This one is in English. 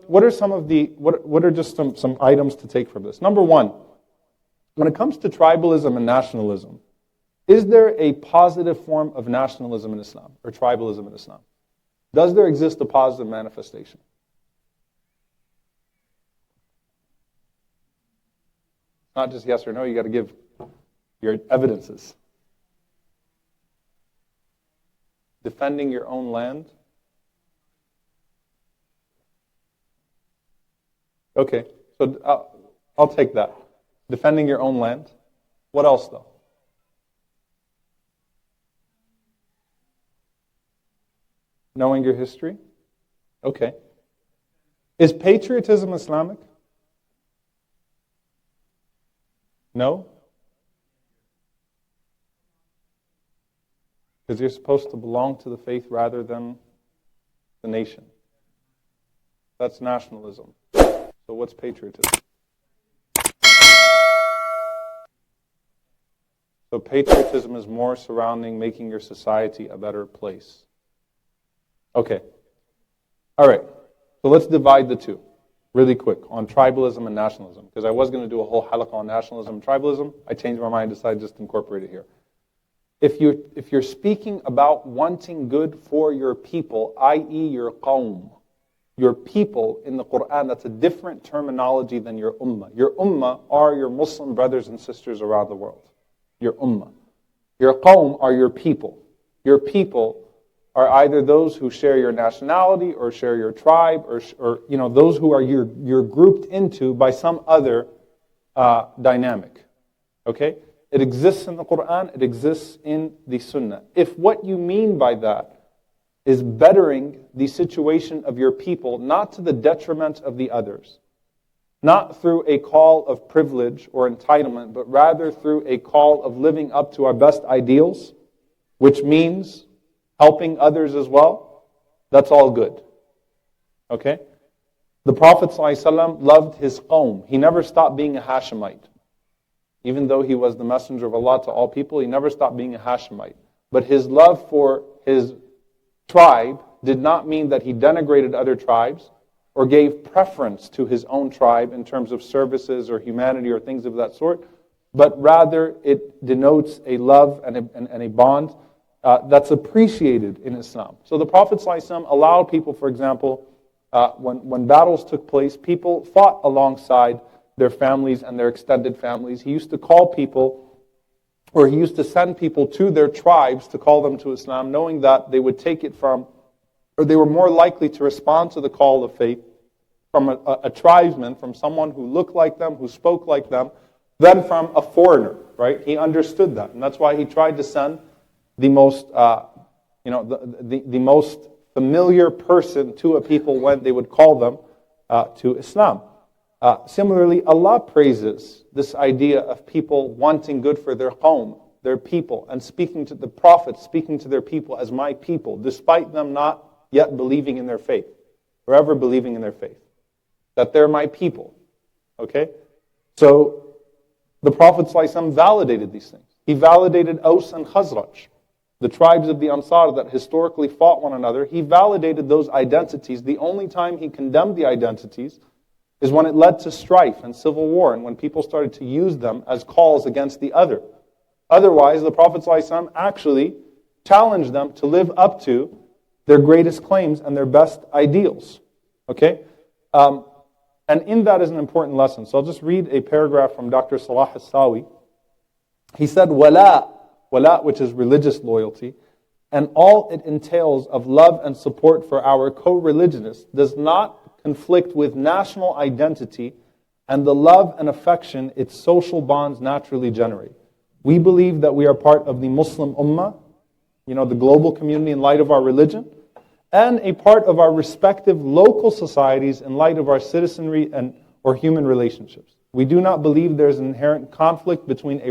what are some of the, what are just some items to take from this? Number one, when it comes to tribalism and nationalism, is there a positive form of nationalism in Islam, or tribalism in Islam? Does there exist a positive manifestation? Not just yes or no, you got to give your evidences. Defending your own land. Okay, so I'll take that. Defending your own land. What else though? Knowing your history? Okay. Is patriotism Islamic? No? Because you're supposed to belong to the faith rather than the nation. That's nationalism. So what's patriotism? So patriotism is more surrounding making your society a better place. Okay. All right. So let's divide the two really quick on tribalism and nationalism. Because I was going to do a whole halaqah on nationalism and tribalism. I changed my mind, decided just to incorporate it here. If you're speaking about wanting good for your people, i.e. your qawm, your people in the Quran, that's a different terminology than your ummah. Your ummah are your Muslim brothers and sisters around the world. Your ummah. Your qawm are your people. Your people are either those who share your nationality or share your tribe or those who are you're grouped into by some other dynamic. Okay? It exists in the Quran, it exists in the Sunnah. If what you mean by that is bettering the situation of your people, not to the detriment of the others, not through a call of privilege or entitlement, but rather through a call of living up to our best ideals, which means helping others as well, that's all good. Okay? The Prophet ﷺ loved his qawm. He never stopped being a Hashemite. Even though he was the messenger of Allah to all people, he never stopped being a Hashemite. But his love for his tribe did not mean that he denigrated other tribes or gave preference to his own tribe in terms of services or humanity or things of that sort, but rather it denotes a love and a bond that's appreciated in Islam. So the Prophet ﷺ allowed people, for example, when battles took place, people fought alongside their families and their extended families. He used to call people, or he used to send people to their tribes to call them to Islam, knowing that they would take it from, or they were more likely to respond to the call of faith from a tribesman, from someone who looked like them, who spoke like them, than from a foreigner, right? He understood that, and that's why he tried to send the most, the most familiar person to a people when they would call them to Islam. Similarly, Allah praises this idea of people wanting good for their qawm, their people, and speaking to the prophets, speaking to their people as my people, despite them not yet believing in their faith, or ever believing in their faith, that they're my people. Okay? So, the Prophet ﷺ validated these things. He validated Aus and Khazraj, the tribes of the Ansar that historically fought one another. He validated those identities. The only time he condemned the identities is when it led to strife and civil war, and when people started to use them as calls against the other. Otherwise, the Prophet ﷺ actually challenged them to live up to their greatest claims and their best ideals. Okay? And in that is an important lesson. So I'll just read a paragraph from Dr. Salah As-Sawi. He said, wala, which is religious loyalty, and all it entails of love and support for our co-religionists does not conflict with national identity and the love and affection its social bonds naturally generate. We believe that we are part of the Muslim Ummah, the global community in light of our religion, and a part of our respective local societies in light of our citizenry or human relationships. We do not believe there is an inherent conflict between a